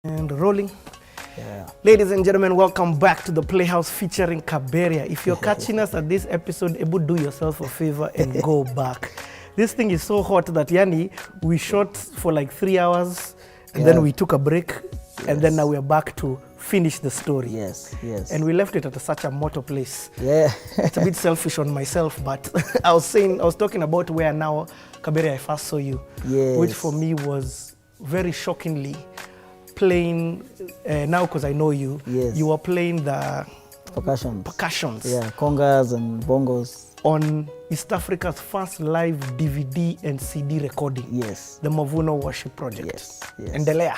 And rolling. Yeah. Ladies and gentlemen, welcome back to the Playhouse featuring Kaberia. If you're catching us at this episode, do yourself a favor and go back. This thing is so hot that Yani, we shot for like 3 hours and then we took a break and then now we're back to finish the story. Yes. And we left it at such a mortal place. Yeah. It's a bit selfish on myself, but I was talking about where now, Kaberia, I first saw you, which for me was very shockingly playing, now because I know you, you were playing the percussions. Yeah, congas and bongos. On East Africa's first live DVD and CD recording. Yes. The Mavuno Worship Project. Yes. Endelea.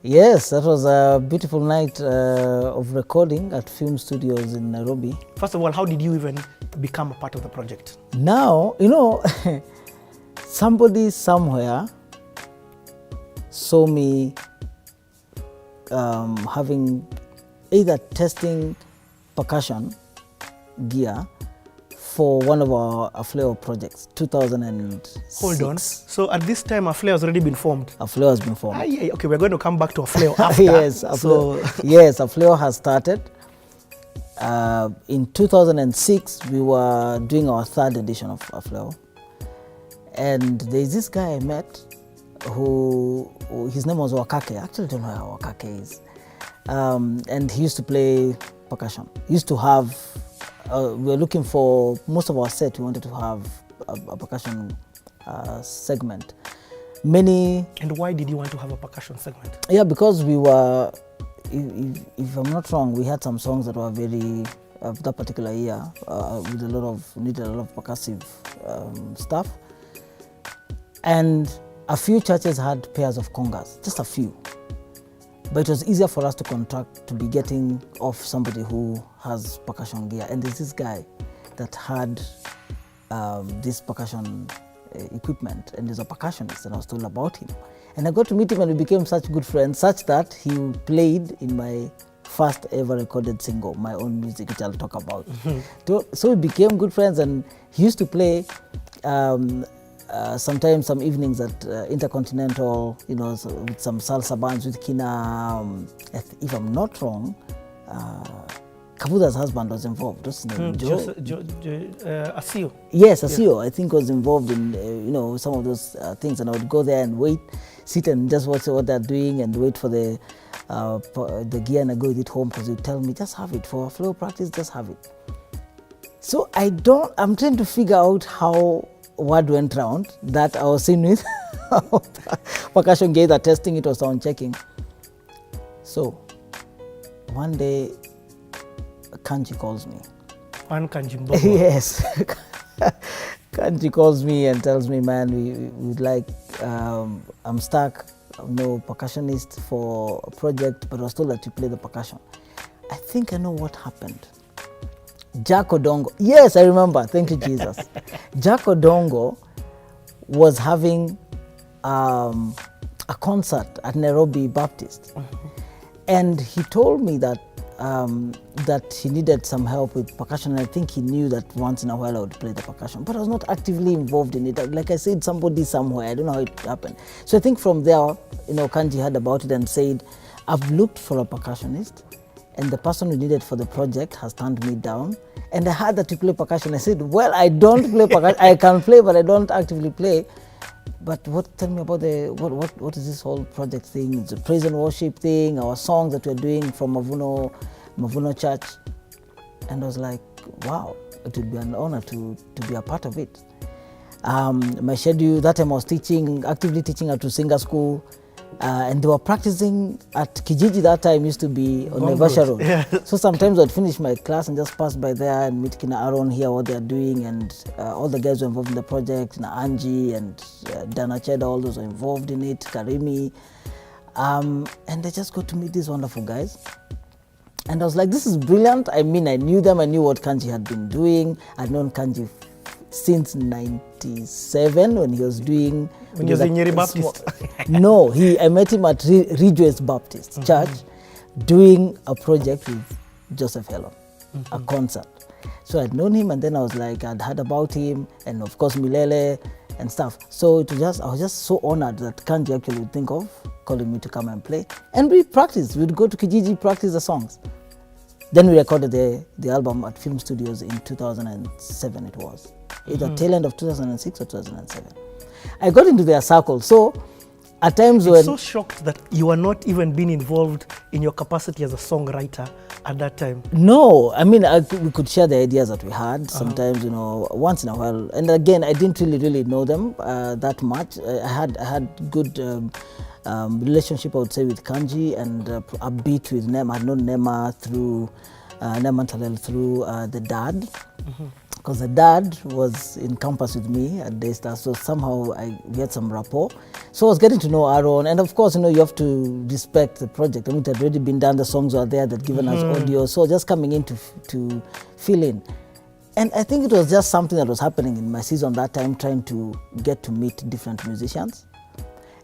Yes, that was a beautiful night of recording at film studios in Nairobi. First of all, how did you even become a part of the project? Now, somebody somewhere saw me having either testing percussion gear for one of our Afleo projects, 2006. Hold on. So at this time, Afleo has already been formed? Afleo has been formed. Okay, we're going to come back to Afleo after. Yes, Afleo has started. In 2006, we were doing our 3rd edition of Afleo. And there's this guy I met who his name was Wakake. I actually don't know how Wakake is. And he used to play percussion. He used to have, we were looking for, most of our set, we wanted to have a percussion segment. And why did you want to have a percussion segment? Yeah, because we were, if I'm not wrong, we had some songs that were very, that particular year, with needed a lot of percussive stuff. And a few churches had pairs of congas, just a few. But it was easier for us to contract to be getting off somebody who has percussion gear. And there's this guy that had this percussion equipment, and he's a percussionist, and I was told about him. And I got to meet him and we became such good friends, such that he played in my first ever recorded single, my own music, which I'll talk about. So we became good friends, and he used to play sometimes some evenings at Intercontinental, with some salsa bands with Kina. If I'm not wrong, Kabuda's husband was involved. What's his name? Asio. Yes, Asio. I think was involved in some of those things, and I would go there and sit and just watch what they're doing and wait for the gear, and I go with it home because you tell me just have it for flow practice, just have it. So I'm trying to figure out how word went round that I was in with percussion gear, testing it or sound checking. So one day Kanji calls me. One Kanji Mbogo. Yes. Kanji calls me and tells me, man, we would like, I'm stuck, I'm no percussionist for a project, but I was told that you play the percussion. I think I know what happened. Jack Odongo. Yes, I remember. Thank you, Jesus. Jack Odongo was having a concert at Nairobi Baptist. And he told me that he needed some help with percussion. And I think he knew that once in a while I would play the percussion. But I was not actively involved in it. Like I said, somebody somewhere. I don't know how it happened. So I think from there, Kanji heard about it and said, I've looked for a percussionist, and the person we needed for the project has turned me down. And I heard that you play percussion. I said, well, I don't play percussion. I can play, but I don't actively play. But tell me about what is this whole project thing? It's a praise and worship thing, our songs that we're doing from Mavuno Church. And I was like, wow, it would be an honor to be a part of it. My schedule, that time I was actively teaching at Tusinga School. And they were practicing at Kijiji that time, used to be on Naivasha Road. Yeah. So sometimes I'd finish my class and just pass by there and meet Kina Aaron, hear what they're doing, and all the guys who were involved in the project, Angie and Dana Cheda, all those were involved in it, Karimi. And I just got to meet these wonderful guys. And I was like, this is brilliant. I mean, I knew them, I knew what Kanji had been doing. I'd known Kanji since 97 when he was doing... When he was in Nyeri Baptist? No, I met him at Ridgeways Baptist Church doing a project with Joseph Helen, a concert. So I'd known him, and then I was like, I'd heard about him, and of course Milele and stuff. So I was just so honored that Kanji actually would think of calling me to come and play. And we practiced. We'd go to Kijiji, practice the songs. Then we recorded the album at film studios in 2007 it was. Either tail end of 2006 or 2007. I got into their circle. So at times when... so shocked that you were not even being involved in your capacity as a songwriter at that time. No, I mean, we could share the ideas that we had sometimes, you know, once in a while. And again, I didn't really know them that much. I had good relationship, I would say, with Kanji and a bit with Nema. I had known Nema through Nema Talel through the dad. Because the dad was in campus with me at Daystar, so somehow we had some rapport. So I was getting to know Aaron, and of course, you know, you have to respect the project. I mean, it had already been done, the songs were there, they'd given us audio, so just coming in to fill in. And I think it was just something that was happening in my season that time, trying to get to meet different musicians.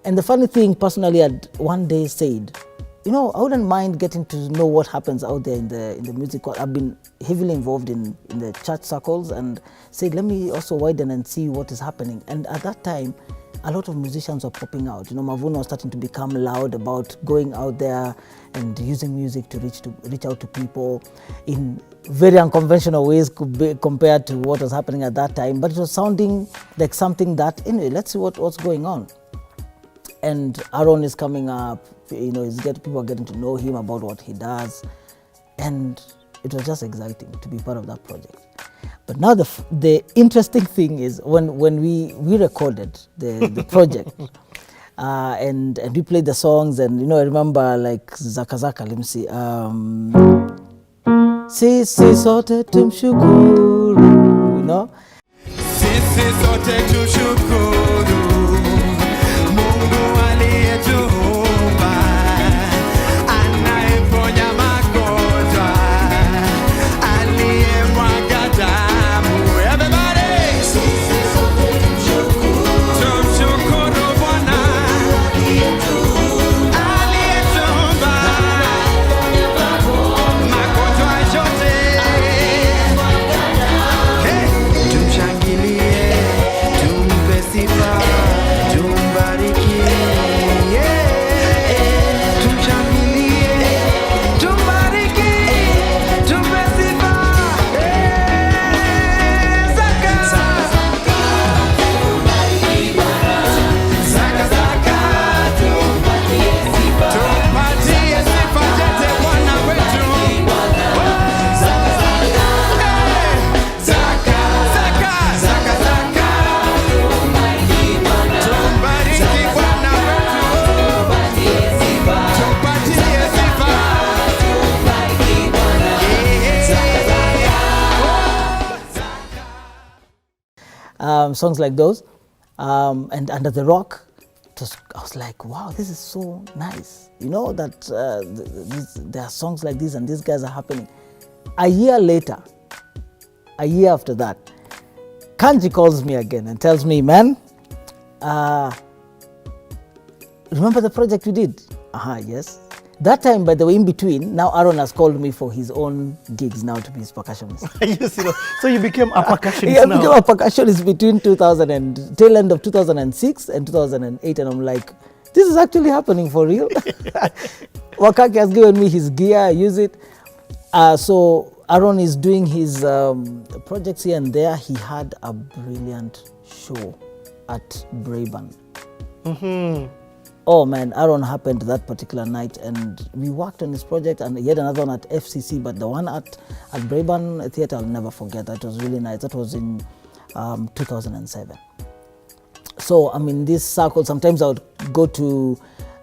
And the funny thing, personally, I'd one day said, you know, I wouldn't mind getting to know what happens out there in the music world. I've been heavily involved in the church circles and said, let me also widen and see what is happening. And at that time, a lot of musicians were popping out. You know, Mavuno was starting to become loud about going out there and using music to reach out to people in very unconventional ways compared to what was happening at that time. But it was sounding like something that, anyway, let's see what's going on. And Aaron is coming up, you know, people are getting to know him about what he does. And it was just exciting to be part of that project. But now the interesting thing is when we recorded the project and we played the songs, and, you know, I remember like Zaka, let me see. Sisi sote tumshukuru, you know. Sisi sote tumshukuru. Songs like those, and Under the Rock, I was like, wow, this is so nice. You know, that there are songs like this and these guys are happening. A year after that, Kanji calls me again and tells me, man, remember the project we did? Yes. That time, by the way, in between, now Aaron has called me for his own gigs now to be his percussionist. So you became a percussionist now? I became a percussionist between tail end of 2006 and 2008, and I'm like, this is actually happening for real. Wakaki has given me his gear, I use it. So Aaron is doing his projects here and there. He had a brilliant show at Braeburn. Oh man, Aaron happened that particular night, and we worked on this project, and he had another one at FCC, but the one at Braeburn Theatre, I'll never forget. That was really nice. That was in 2007. So I'm in this circle. Sometimes I would go to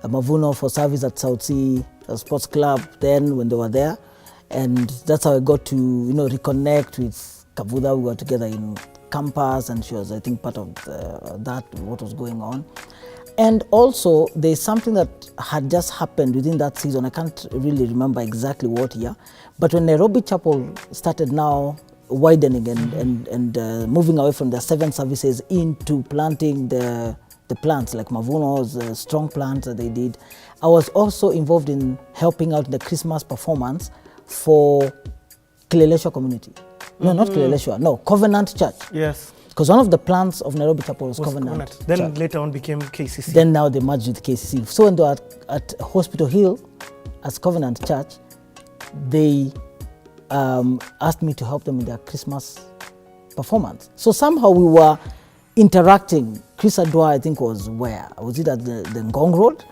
Mavuno for service at South Sea Sports Club then when they were there, and that's how I got to, you know, reconnect with Kavuda. We were together in campus, and she was, I think, part of what was going on. And also, there's something that had just happened within that season. I can't really remember exactly what year, but when Nairobi Chapel started now widening and moving away from the 7 services into planting the plants, like Mavuno's strong plants that they did, I was also involved in helping out the Christmas performance for Kileleshwa community. No, not Kileleshwa, no, Covenant Church. Yes. Because one of the plants of Nairobi Chapel was Covenant. Then Church. later on became KCC. Then now they merged with KCC. So when they were at Hospital Hill as Covenant Church, they asked me to help them with their Christmas performance. So somehow we were interacting. Chris Adwa, I think, was where? Was it at the Ngong Road?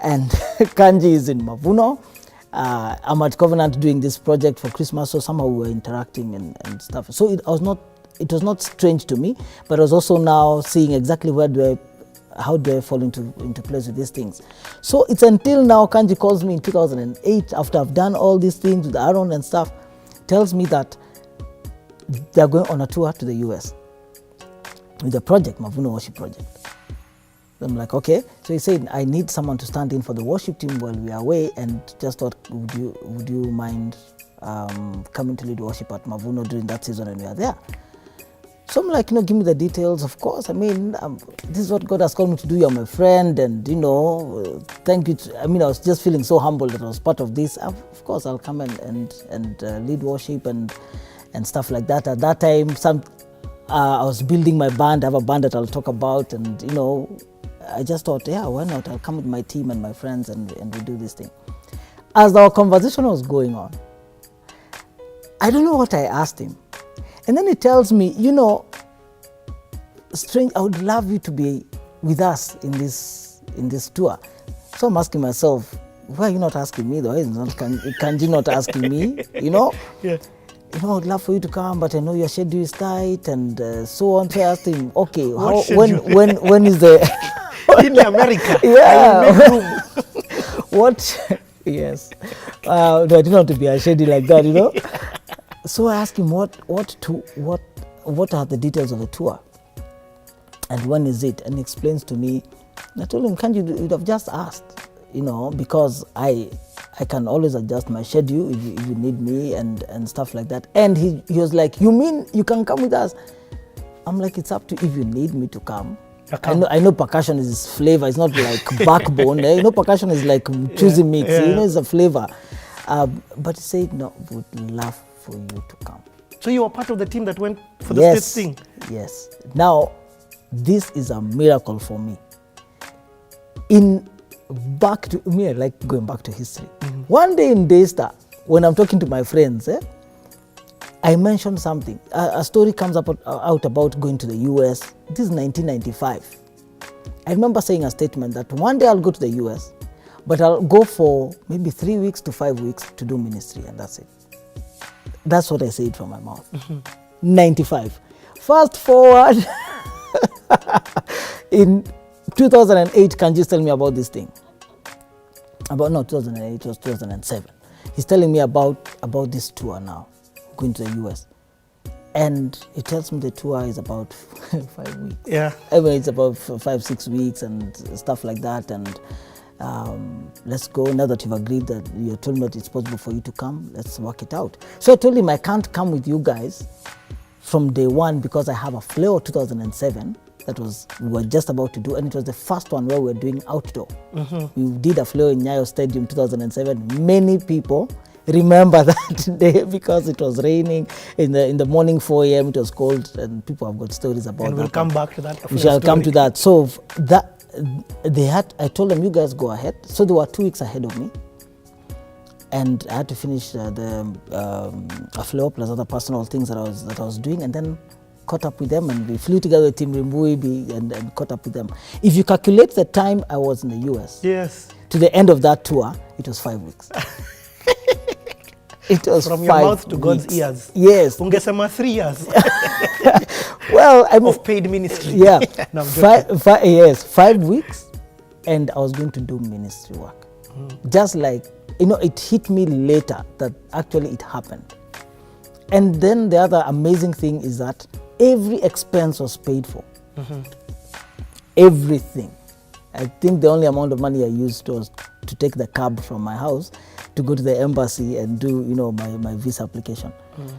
And Kanji is in Mavuno. I'm at Covenant doing this project for Christmas, so somehow we were interacting and stuff. So it was not strange to me, but I was also now seeing exactly how do I fall into place with these things. So it's until now Kanji calls me in 2008, after I've done all these things with Aaron and stuff, tells me that they're going on a tour to the US with a project, Mavuno Worship Project. I'm like, okay. So he said, I need someone to stand in for the worship team while we are away, and just thought, would you mind coming to lead worship at Mavuno during that season when we are there? So I'm like, give me the details. Of course, I mean, this is what God has called me to do. You're my friend, and thank you. I was just feeling so humbled that I was part of this. Of course, I'll come and lead worship and stuff like that. At that time, I was building my band. I have a band that I'll talk about, and I just thought, yeah, why not? I'll come with my team and my friends, and we do this thing. As our conversation was going on, I don't know what I asked him. And then he tells me, strange, I would love you to be with us in this tour. So I'm asking myself, why are you not asking me? Why is Kanji not asking me? Yeah. I would love for you to come, but I know your schedule is tight and so on. So I asked him, okay, when is the... in America. Yeah. What? Yes. No, I didn't want to be a shady like that, So I asked him what are the details of the tour, and when is it? And he explains to me. And I told him, you'd have just asked, because I can always adjust my schedule if you need me and stuff like that. And he was like, you mean you can come with us? I'm like, it's up to you if you need me to come. I know percussion is flavor. It's not like backbone. Percussion is like choosing mix. Yeah. It's a flavor. But he said, no, would love for you to come. So you were part of the team that went for the States thing? Yes. Now, this is a miracle for me. I like going back to history. Mm-hmm. One day in Daystar, when I'm talking to my friends, I mentioned something. A story comes out about going to the US. This is 1995. I remember saying a statement that one day I'll go to the US, but I'll go for maybe 3 weeks to 5 weeks to do ministry, and that's it. That's what I said from my mouth. Mm-hmm. 95. Fast forward, in 2008, Kanji's telling me about this thing. 2008, it was 2007. He's telling me about this tour now, going to the US. And he tells me the tour is about 5 weeks. Yeah. It's about 5-6 weeks and stuff like that. And let's go. Now that you've agreed that you told me that it's possible for you to come, let's work it out. So I told him I can't come with you guys from day one because I have a Fleo 2007 we were just about to do, and it was the first one where we were doing outdoor. Mm-hmm. We did a Fleo in Nyayo Stadium 2007. Many people remember that day because it was raining in the morning, 4 a.m. It was cold, and people have got stories about that. And we'll come back to that. We shall come to that. So I told them, you guys go ahead. So they were 2 weeks ahead of me. And I had to finish a Fleo plus other personal things that I was doing, and then caught up with them, and we flew together with Team Rimbuibi and caught up with them. If you calculate the time I was in the US, yes, to the end of that tour, it was 5 weeks. It was from 5 your mouth to weeks. God's ears. Yes. Ungesema 3 years. Well, I mean, of paid ministry. Yeah. No, 5 weeks, and I was going to do ministry work. Just like, it hit me later that actually it happened. And then the other amazing thing is that every expense was paid for. Mm-hmm. Everything. I think the only amount of money I used was to take the cab from my house to go to the embassy and do, my visa application.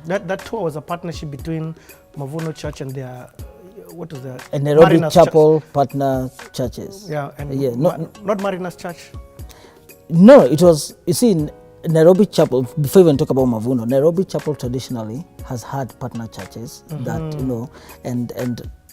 That tour was a partnership between Mavuno Church and their, and Nairobi Mariners Chapel partner churches. Yeah, and not not Mariners Church. No, it was, you see, Nairobi Chapel, before we even talk about Mavuno, Nairobi Chapel traditionally has had partner churches that, you know, and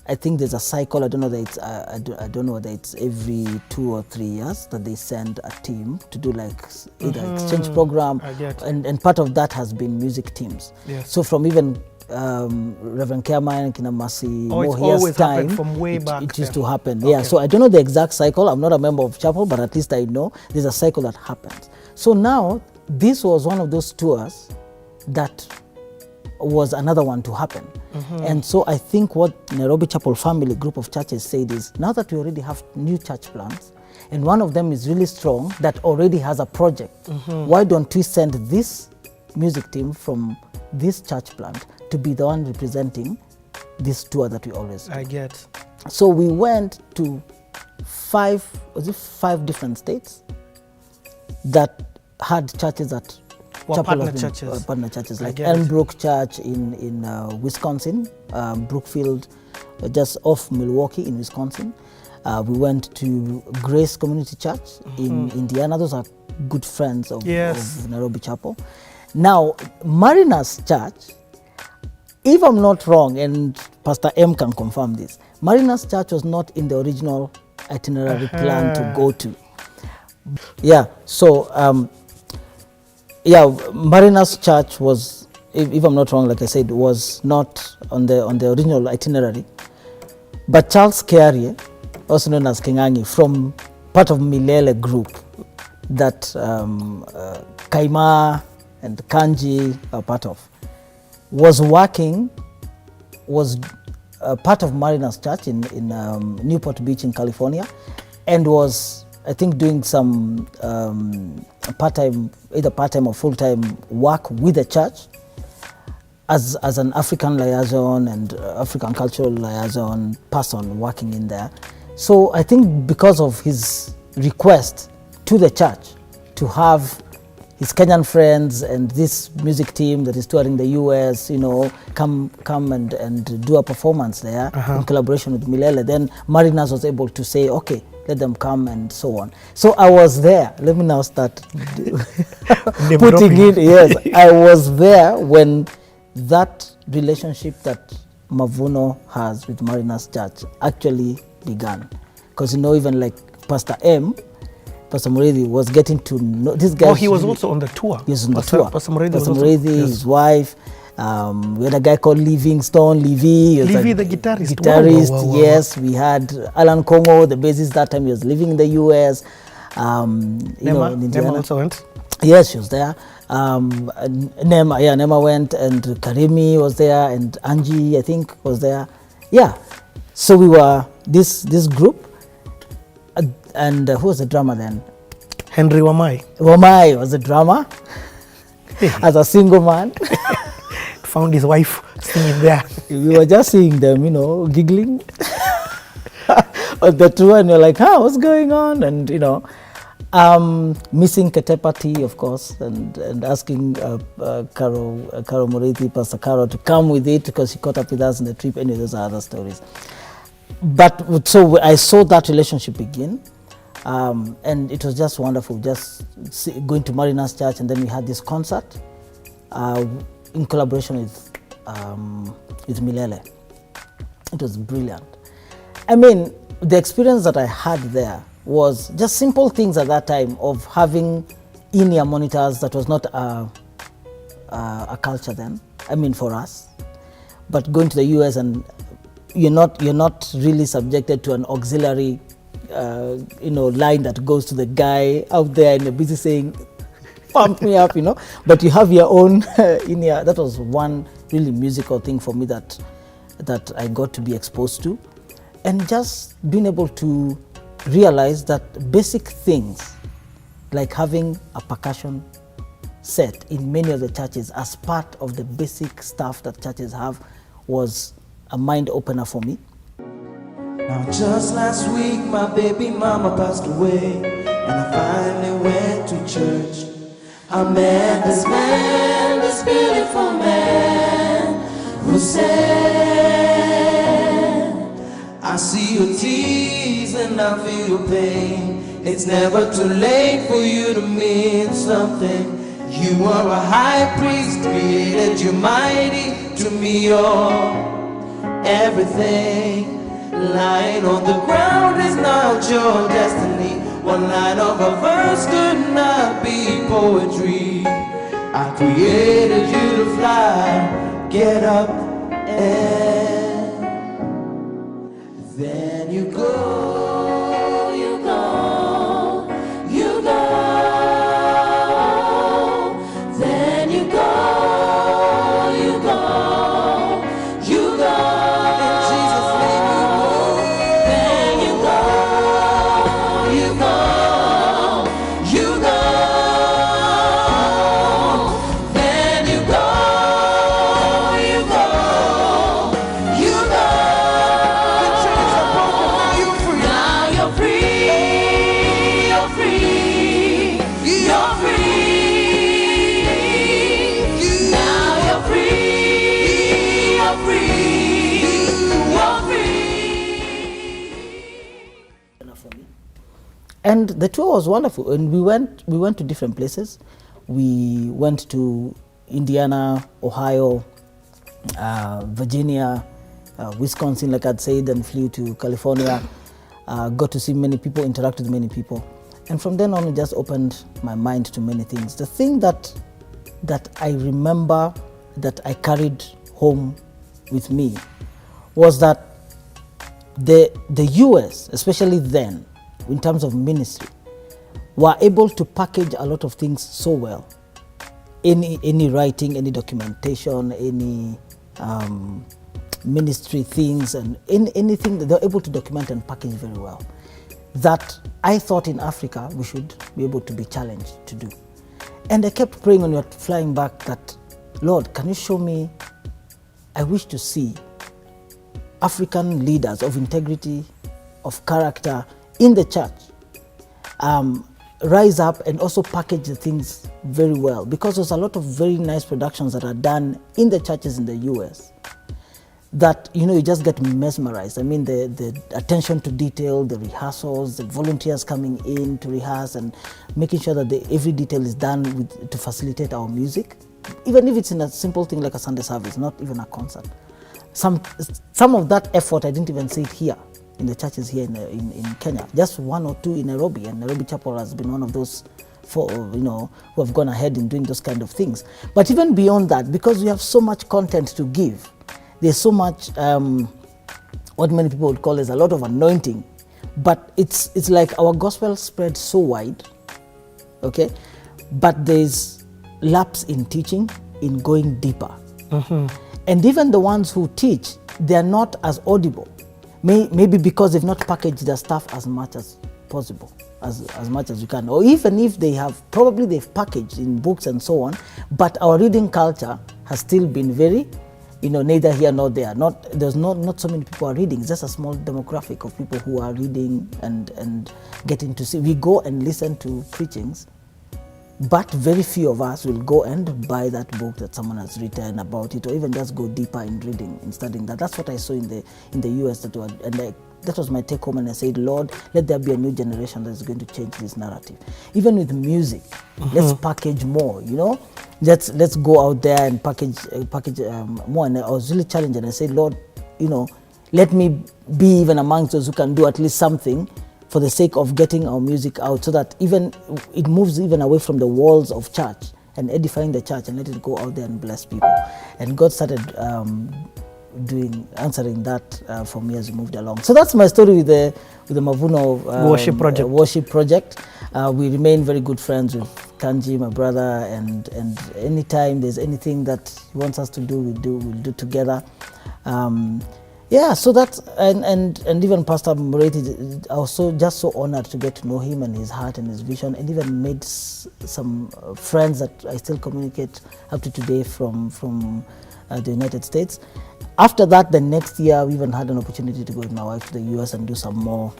I think there's a cycle. I don't know that it's I don't know whether it's every 2 or 3 years that they send a team to do like either exchange program, and part of that has been music teams. Yes. So from even Reverend Kerman, Kinamasi, it's Mohia's always time, happened from way back. It used then. to happen. Yeah. So I don't know the exact cycle. I'm not a member of Chapel, but at least I know there's a cycle that happens. So now this was one of those tours that was another one to happen. And so I think what Nairobi Chapel family group of churches said is, now that we already have new church plants, and one of them is really strong that already has a project, why don't we send this music team from this church plant to be the one representing this tour that we always do? I get. So we went to 5 different states that had churches at Partner churches. Partner churches like Elmbrook Church in Wisconsin, Brookfield, just off Milwaukee in Wisconsin. We went to Grace Community Church in Indiana. Those are good friends of Nairobi Chapel. Now, Mariners Church, if I'm not wrong, and Pastor M can confirm this, Mariners Church was not in the original itinerary plan to go to. Yeah, so Mariners Church was, if I'm not wrong, like I said, was not on the original itinerary. But Charles Kaberia, also known as Kenyan, from part of Milele group that Kaima and Kanji are part of, was part of Mariners Church in Newport Beach in California, and was, I think, doing some either part-time or full-time work with the church as an African liaison and African cultural liaison person working in there. So I think because of his request to the church to have his Kenyan friends and this music team that is touring the US, you know, come and do a performance there in collaboration with Milele, then Mariners was able to say, okay, let them come and so on. So I was there. Let me now start putting it. Yes, I was there when that relationship that Mavuno has with Mariners Church actually began. Because, you know, even like Pastor Murithi was getting to know this guy. Oh, he was also on the tour. He was on the tour. Pastor Murithi, his wife. We had a guy called Livingstone, Livy the guitarist. Wow. Yes, we had Alan Kongo, the bassist. That time he was living in the US. Nema also went. Yes, she was there. Nema went, and Karimi was there, and Angie, I think, was there. Yeah, so we were this group, and who was the drummer then? Henry Wamai. Wamai was the drummer as a single man. Found his wife singing there. We were just seeing them, you know, giggling on the tour, and we're like, what's going on? And, you know, missing Ketepati, of course, and asking Karo Murithi, Pastor Karo, to come with it because she caught up with us in the trip. Anyway, those are other stories. But so I saw that relationship begin, and it was just wonderful, just going to Mariners Church, and then we had this concert in collaboration with Milele. It was brilliant. I mean, the experience that I had there was just simple things at that time of having in-ear monitors. That was not a culture then, I mean, for us. But going to the US, and you're not really subjected to an auxiliary line that goes to the guy out there in the busy saying, pump me up, you know, but you have your own in-ear. That was one really musical thing for me that I got to be exposed to, and just being able to realize that basic things like having a percussion set in many of the churches as part of the basic stuff that churches have was a mind opener for me. Now just last week my baby mama passed away, and I finally went to church. I met this man, this beautiful man, who said, I see your tears and I feel your pain. It's never too late for you to mean something. You are a high priest, created you mighty. To me you're everything. Lying on the ground is not your destiny. One line of a verse could not be poetry. I created you to fly. Get up and then you go, you go, you go. Then you go, you go, you go. In Jesus' name you go. Then you go, you go, you go. Then you go, you go, you go. The chains are broken, now you're free. Now you're free, you're free, you're free. Now you're free, you're free, you're free. And the tour was wonderful, and we went to different places. We went to Indiana, Ohio, Virginia, Wisconsin, like I'd said, and flew to California. Got to see many people, interact with many people, and from then on, it just opened my mind to many things. The thing that I remember that I carried home with me was that the US, especially then, in terms of ministry, were able to package a lot of things so well. Any writing, any documentation, any ministry things, and anything that they're able to document and package very well, that I thought in Africa we should be able to be challenged to do. And I kept praying when we were flying back that, Lord, can you show me, I wish to see African leaders of integrity, of character in the church rise up and also package the things very well, because there's a lot of very nice productions that are done in the churches in the US that, you know, you just get mesmerized. I mean, the attention to detail, the rehearsals, the volunteers coming in to rehearse and making sure that every detail is done to facilitate our music, even if it's in a simple thing like a Sunday service, not even a concert. Some of that effort I didn't even see it here in the churches here in Kenya. Just one or two in Nairobi, and Nairobi Chapel has been one of those who have gone ahead in doing those kind of things. But even beyond that, because we have so much content to give, there's so much what many people would call is a lot of anointing, but it's like our gospel spread so wide, okay, but there's lapse in teaching, in going deeper. Mm-hmm. And even the ones who teach, they're not as audible. Maybe because they've not packaged their stuff as much as possible, as much as you can. Or even if they have, probably they've packaged in books and so on, but our reading culture has still been very, neither here nor there. There's not so many people are reading. It's just a small demographic of people who are reading and getting to see. We go and listen to preachings, but very few of us will go and buy that book that someone has written about it, or even just go deeper in reading and studying that. That's what I saw in the US. That was my take home, and I said, Lord, let there be a new generation that is going to change this narrative. Even with music, let's package more. Let's go out there and package more. And I was really challenged, and I said, Lord, let me be even amongst those who can do at least something for the sake of getting our music out, so that even it moves even away from the walls of church and edifying the church, and let it go out there and bless people. And God started answering that for me as we moved along. So that's my story with the Mavuno worship project. We remain very good friends with Kanji, my brother, and anytime there's anything that he wants us to do, we'll do together. So that's, and even Pastor Moreti, I was just so honored to get to know him and his heart and his vision, and even made some friends that I still communicate up to today from the United States. After that, the next year, we even had an opportunity to go with my wife to the US and do some more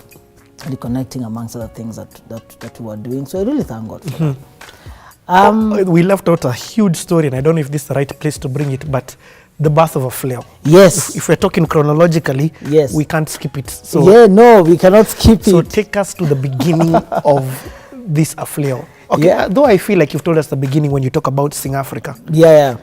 reconnecting amongst other things that we were doing. So I really thank God for that. We left out a huge story, and I don't know if this is the right place to bring it, but the birth of a flail. Yes. If we're talking chronologically, yes, we can't skip it. So we cannot skip it. So take us to the beginning of this flail. Okay, Yeah. though I feel like you've told us the beginning when you talk about Sing Africa. Yeah, yeah.